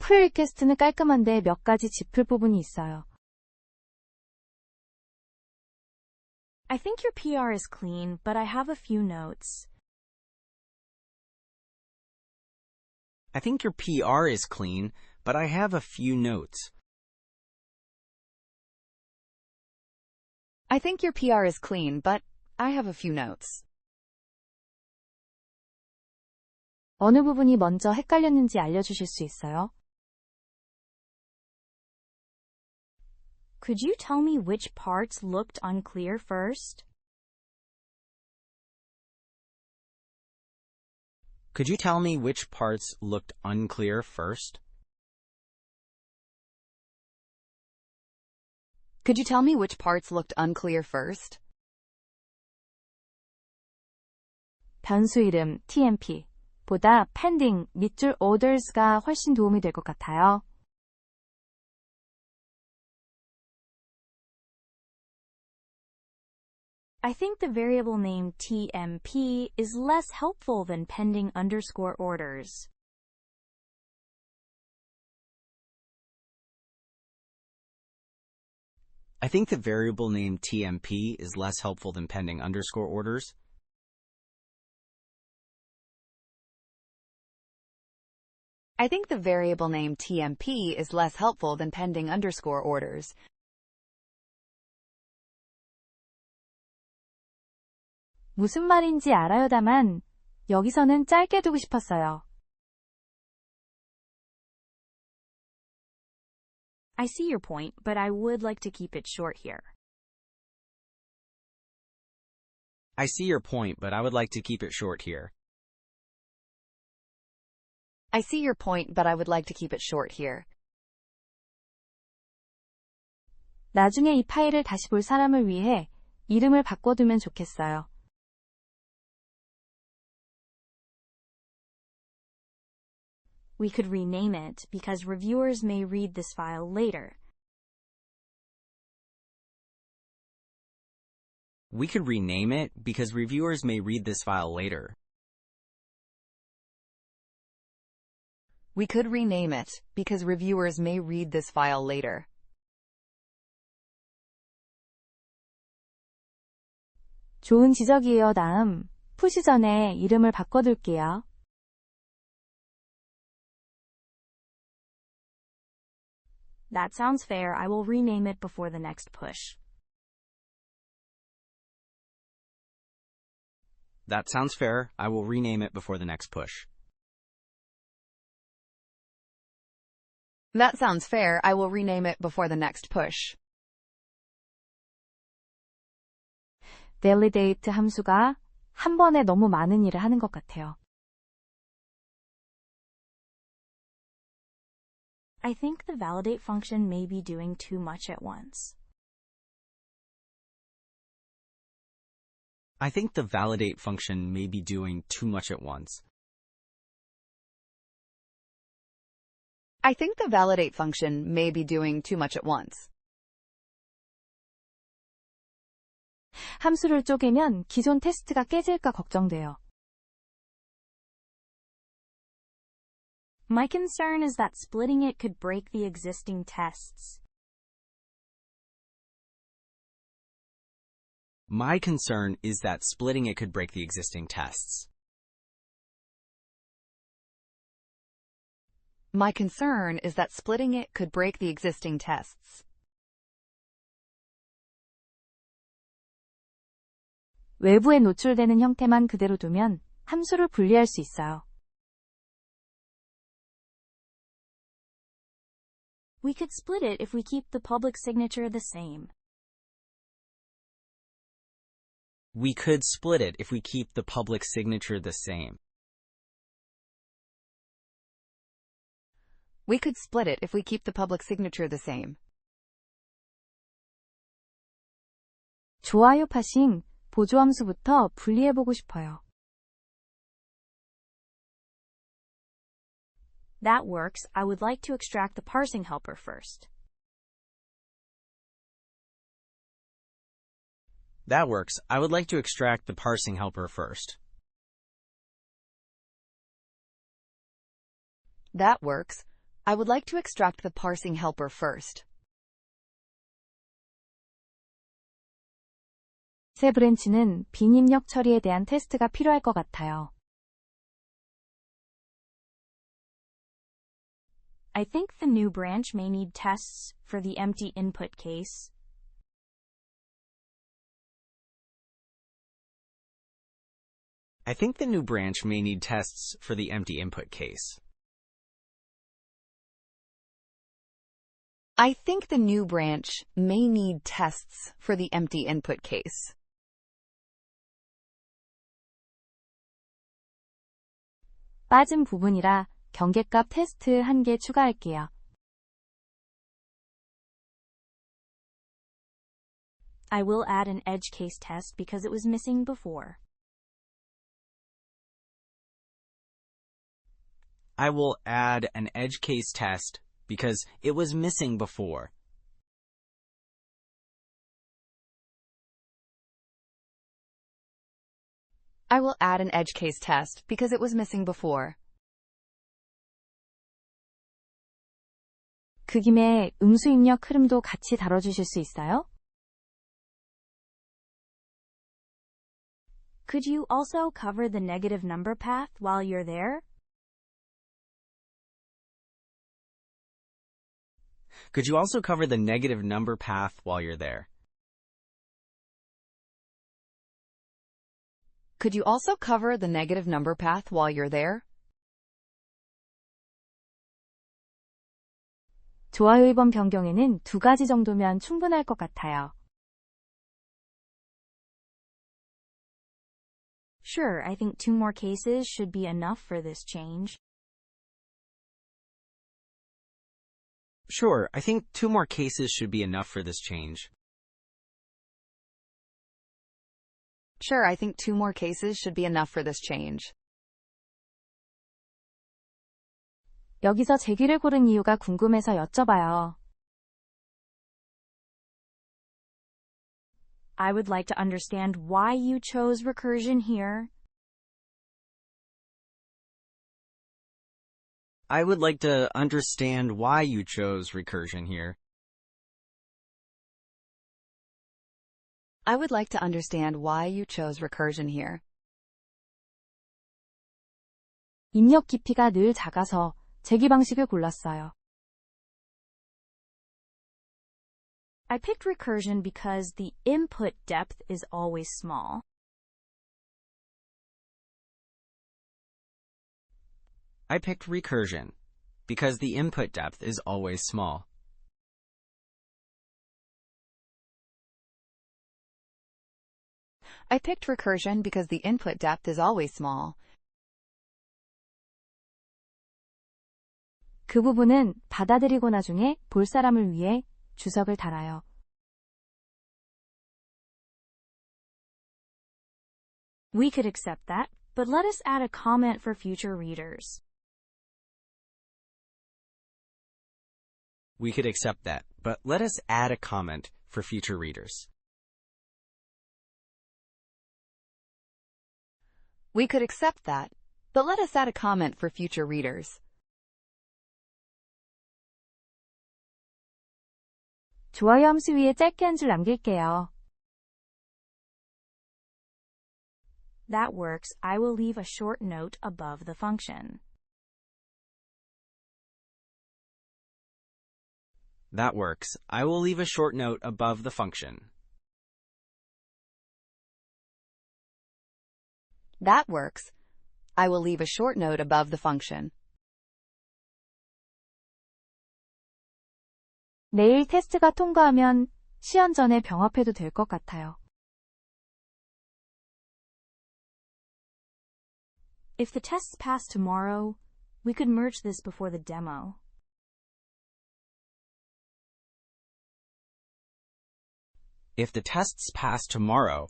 풀 리퀘스트는 깔끔한데 몇 가지 짚을 부분이 있어요. I think your PR is clean, but I have a few notes. I think your PR is clean, but I have a few notes. I think your PR is clean, but I have a few notes. 어느 부분이 먼저 헷갈렸는지 알려주실 수 있어요? Could you tell me which parts looked unclear first? Could you tell me which parts looked unclear first? Could you tell me which parts looked unclear first? 변수 이름 TMP 보다 pending 밑줄 orders가 훨씬 도움이 될 것 같아요. I think the variable name TMP is less helpful than pending underscore orders. I think the variable name TMP is less helpful than pending underscore orders. I think the variable name TMP is less helpful than pending underscore orders. 무슨 말인지 알아요. 다만 여기서는 짧게 두고 싶었어요. I see your point, but I would like to keep it short here. I see your point, but I would like to keep it short here. I see your point, but I would like to keep it short here. 나중에 이 파일을 다시 볼 사람을 위해 이름을 바꿔두면 좋겠어요. We could rename it because reviewers may read this file later. We could rename it because reviewers may read this file later. We could rename it because reviewers may read this file later. 좋은 지적이에요. 다음, 푸시 전에 이름을 바꿔둘게요. That sounds fair. I will rename it before the next push. That sounds fair. I will rename it before the next push. That sounds fair. I will rename it before the next push. validate 함수가 한 번에 너무 많은 일을 하는 것 같아요. I think the validate function may be doing too much at once. I think the validate function may be doing too much at once. I think the validate function may be doing too much at once. 함수를 쪼개면 기존 테스트가 깨질까 걱정돼요. My concern is that splitting it could break the existing tests. My concern is that splitting it could break the existing tests. My concern is that splitting it could break the existing tests. 외부에 노출되는 형태만 그대로 두면 함수를 분리할 수 있어요. We could split it if we keep the public signature the same. We could split it if we keep the public signature the same. We could split it if we keep the public signature the same. 좋아요 파싱, 보조함수부터 분리해보고 싶어요. That works. I would like to extract the parsing helper first. That works. I would like to extract the parsing helper first. That works. I would like to extract the parsing helper first. 새 브랜치는 빈 입력 처리에 대한 테스트가 필요할 것 같아요. I think the new branch may need tests for the empty input case. I think the new branch may need tests for the empty input case. I think the new branch may need tests for the empty input case. 빠진 부분이라 경계값 테스트 1개 추가할게요. I will add an edge case test because it was missing before. I will add an edge case test because it was missing before. I will add an edge case test because it was missing before. 그 김에 음수 입력 흐름도 같이 다뤄주실 수 있어요? Could you also cover the negative number path while you're there? Could you also cover the negative number path while you're there? Could you also cover the negative number path while you're there? 좋아요 2번 변경에는 2가지 정도면 충분할 것 같아요. Sure, I think 2 more cases should be enough for this change. Sure, I think 2 more cases should be enough for this change. Sure, I think 2 more cases should be enough for this change. 여기서 제기를 고른 이유가 궁금해서 여쭤봐요. I would like to understand why you chose recursion here. I would like to understand why you chose recursion here. I would like to understand why you chose recursion here. 입력 깊이가 늘 작아서 제기 방식을 골랐어요. I picked recursion because the input depth is always small. I picked recursion because the input depth is always small. I picked recursion because the input depth is always small. 그 부분은 받아들이고 나중에 볼 사람을 위해 주석을 달아요. We could accept that, but let us add a comment for future readers. We could accept that, but let us add a comment for future readers. We could accept that, but let us add a comment for future readers. 좋아요 함수 위에 짧게 한 줄 남길게요. That works. I will leave a short note above the function. That works. I will leave a short note above the function. That works. I will leave a short note above the function. 내일 테스트가 통과하면 시연 전에 병합해도 될 것 같아요. If the tests pass tomorrow, we could merge this before the demo. If the tests pass tomorrow,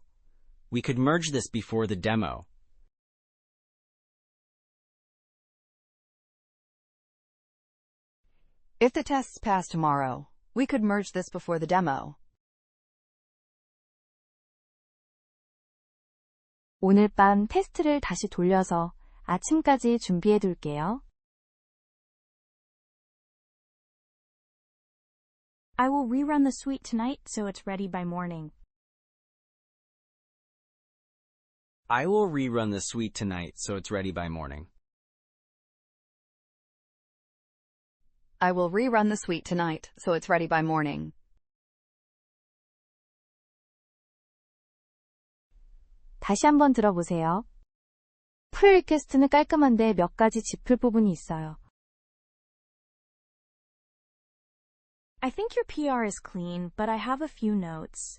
we could merge this before the demo. If the tests pass tomorrow, we could merge this before the demo. 오늘 밤 테스트를 다시 돌려서 아침까지 준비해 둘게요. I will rerun the suite tonight so it's ready by morning. I will rerun the suite tonight so it's ready by morning. I will rerun the suite tonight so it's ready by morning. 다시 한번 들어보세요. 풀 리퀘스트는 깔끔한데 몇 가지 짚을 부분이 있어요. I think your PR is clean, but I have a few notes.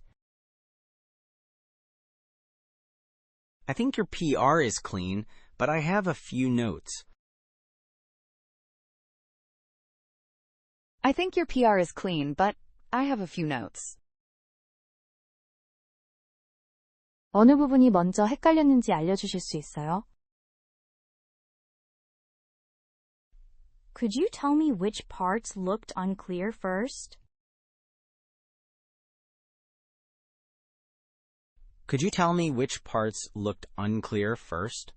I think your PR is clean, but I have a few notes. I think your PR is clean, but I have a few notes. 어느 부분이 먼저 헷갈렸는지 알려주실 수 있어요? Could you tell me which parts looked unclear first? Could you tell me which parts looked unclear first?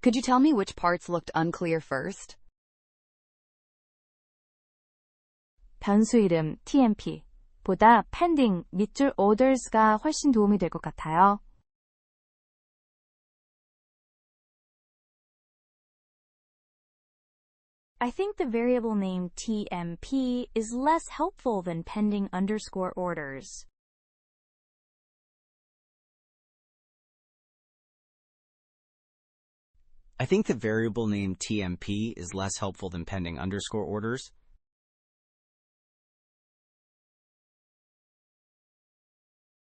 Could you tell me which parts looked unclear first? 변수 이름 TMP 보다 pending 밑줄 orders가 훨씬 도움이 될 것 같아요. I think the variable name TMP is less helpful than pending underscore orders. I think the variable name TMP is less helpful than pending underscore orders.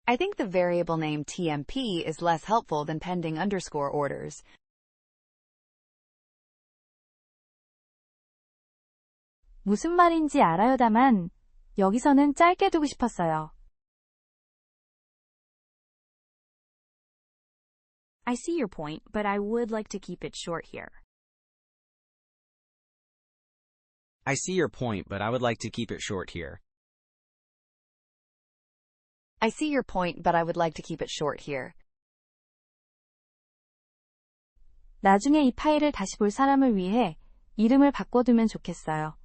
I think the variable name TMP is less helpful than pending underscore orders. 무슨 말인지 알아요. 다만 여기서는 짧게 두고 싶었어요. I see your point, but I would like to keep it short here. I see your point, but I would like to keep it short here. I see your point, but I would like to keep it short here. 나중에 이 파일을 다시 볼 사람을 위해 이름을 바꿔두면 좋겠어요.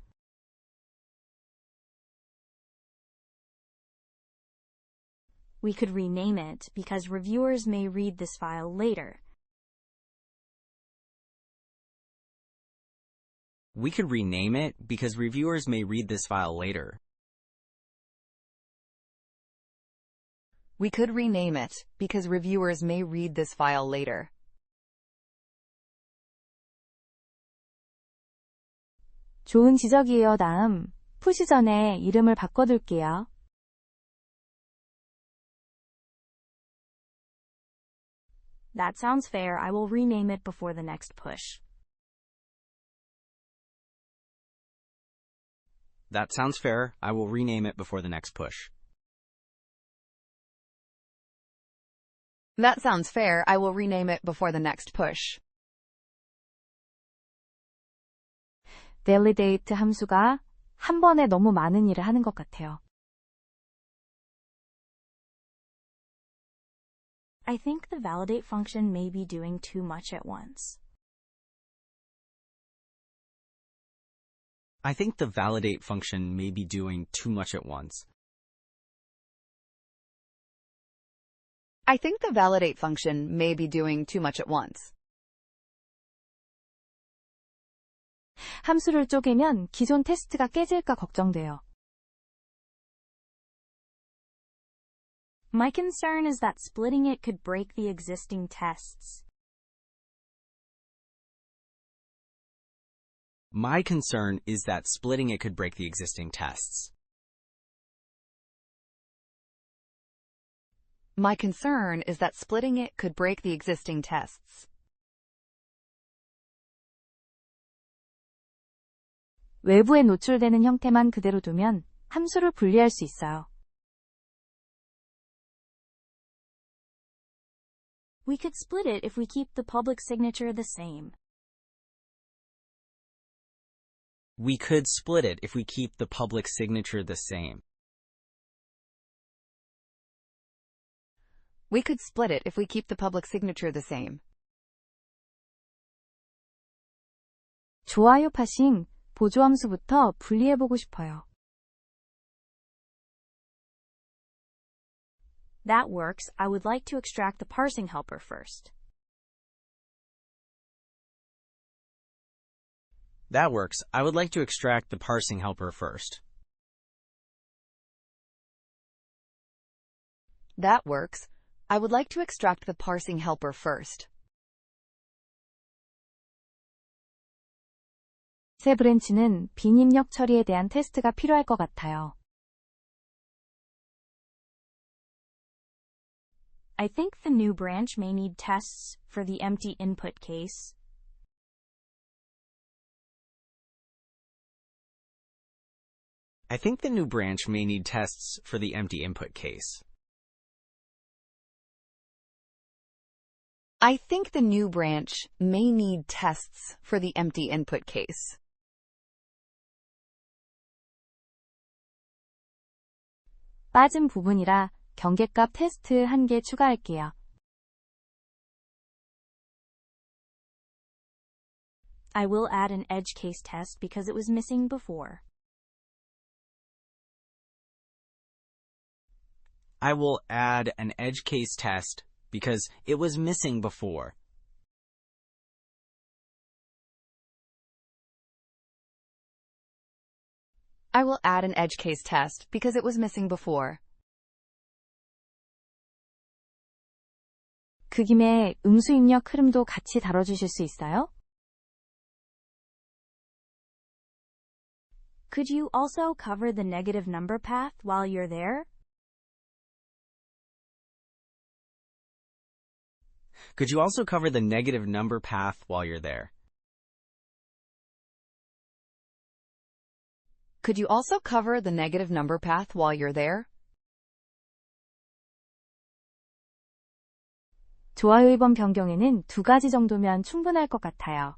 We could rename it because reviewers may read this file later. We could rename it because reviewers may read this file later. We could rename it because reviewers may read this file later. 좋은 지적이에요. 다음, 푸시 전에 이름을 바꿔둘게요. That sounds fair. I will rename it before the next push. That sounds fair. I will rename it before the next push. That sounds fair. I will rename it before the next push. validate 함수가 한 번에 너무 많은 일을 하는 것 같아요. I think the validate function may be doing too much at once. I think the validate function may be doing too much at once. I think the validate function may be doing too much at once. 함수를 쪼개면 기존 테스트가 깨질까 걱정돼요. My concern is that splitting it could break the existing tests. My concern is that splitting it could break the existing tests. My concern is that splitting it could break the existing tests. 외부에 노출되는 형태만 그대로 두면 함수를 분리할 수 있어요. We could split it if we keep the public signature the same. We could split it if we keep the public signature the same. We could split it if we keep the public signature the same. 좋아요 파싱, 보조함수부터 분리해보고 싶어요. That works. I would like to extract the parsing helper first. That works. I would like to extract the parsing helper first. That works. I would like to extract the parsing helper first. 새 브랜치는 빈 입력 처리에 대한 테스트가 필요할 것 같아요. I think the new branch may need tests for the empty input case. I think the new branch may need tests for the empty input case. I think the new branch may need tests for the empty input case. 빠진 부분이라 경계값 테스트 1개 추가할게요. I will add an edge case test because it was missing before. I will add an edge case test because it was missing before. I will add an edge case test because it was missing before. 그 김에 음수 입력 흐름도 같이 다뤄주실 수 있어요? Could you also cover the negative number path while you're there? Could you also cover the negative number path while you're there? Could you also cover the negative number path while you're there? 좋아요 이번 변경에는 2가지 정도면 충분할 것 같아요.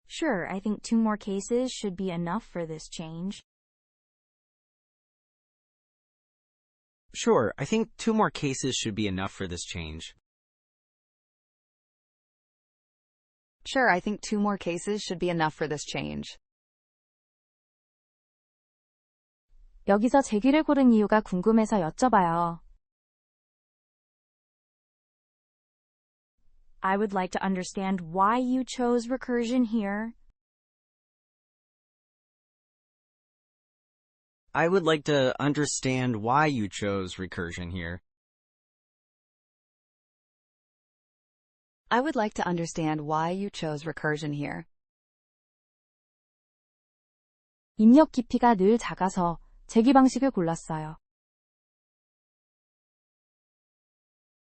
Sure, I think 2 more cases should be enough for this change. Sure, I think 2 more cases should be enough for this change. Sure, I think 2 more cases should be enough for this change. 여기서 제기를 고른 이유가 궁금해서 여쭤봐요. I would like to understand why you chose recursion here. I would like to understand why you chose recursion here. I would like to understand why you chose recursion here. 입력 깊이가 늘 작아서 제기 방식을 골랐어요.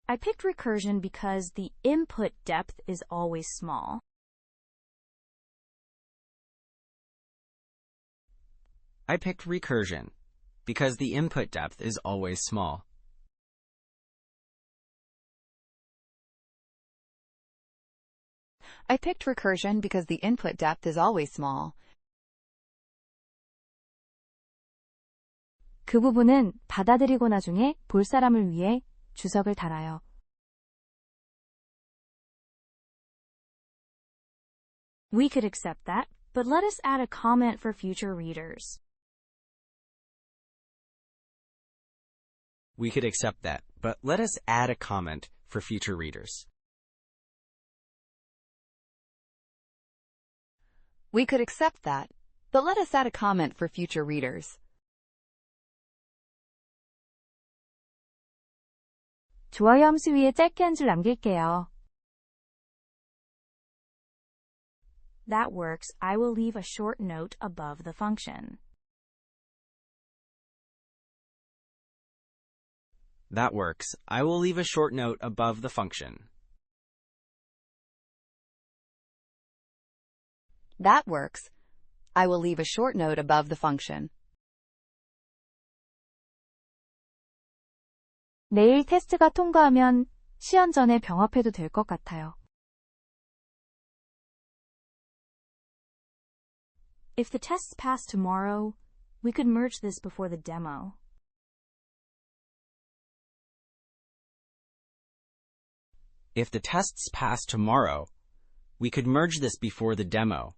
I picked recursion because the input depth is always small. I picked recursion because the input depth is always small. I picked recursion because the input depth is always small. 그 부분은 받아들이고 나중에 볼 사람을 위해 주석을 달아요. We could accept that, but let us add a comment for future readers. We could accept that, but let us add a comment for future readers. We could accept that, but let us add a comment for future readers. 좋아요 함수 위에 짧게 한 줄 남길게요. That works. I will leave a short note above the function. That works. I will leave a short note above the function. That works. I will leave a short note above the function. 내일 테스트가 통과하면 시연 전에 병합해도 될 것 같아요. If the tests pass tomorrow, we could merge this before the demo. If the tests pass tomorrow, We could merge this before the demo.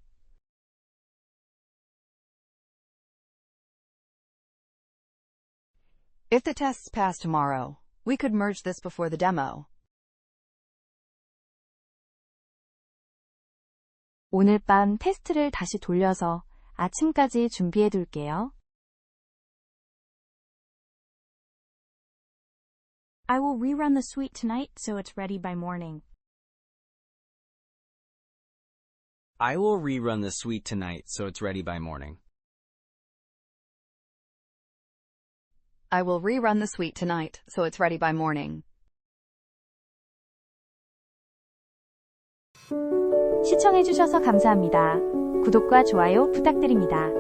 If the tests pass tomorrow, we could merge this before the demo. 오늘 밤 테스트를 다시 돌려서 아침까지 준비해둘게요. I will rerun the suite tonight so it's ready by morning. I will rerun the suite tonight so it's ready by morning. I will rerun the suite tonight so it's ready by morning. 시청해주셔서 감사합니다. 구독과 좋아요 부탁드립니다.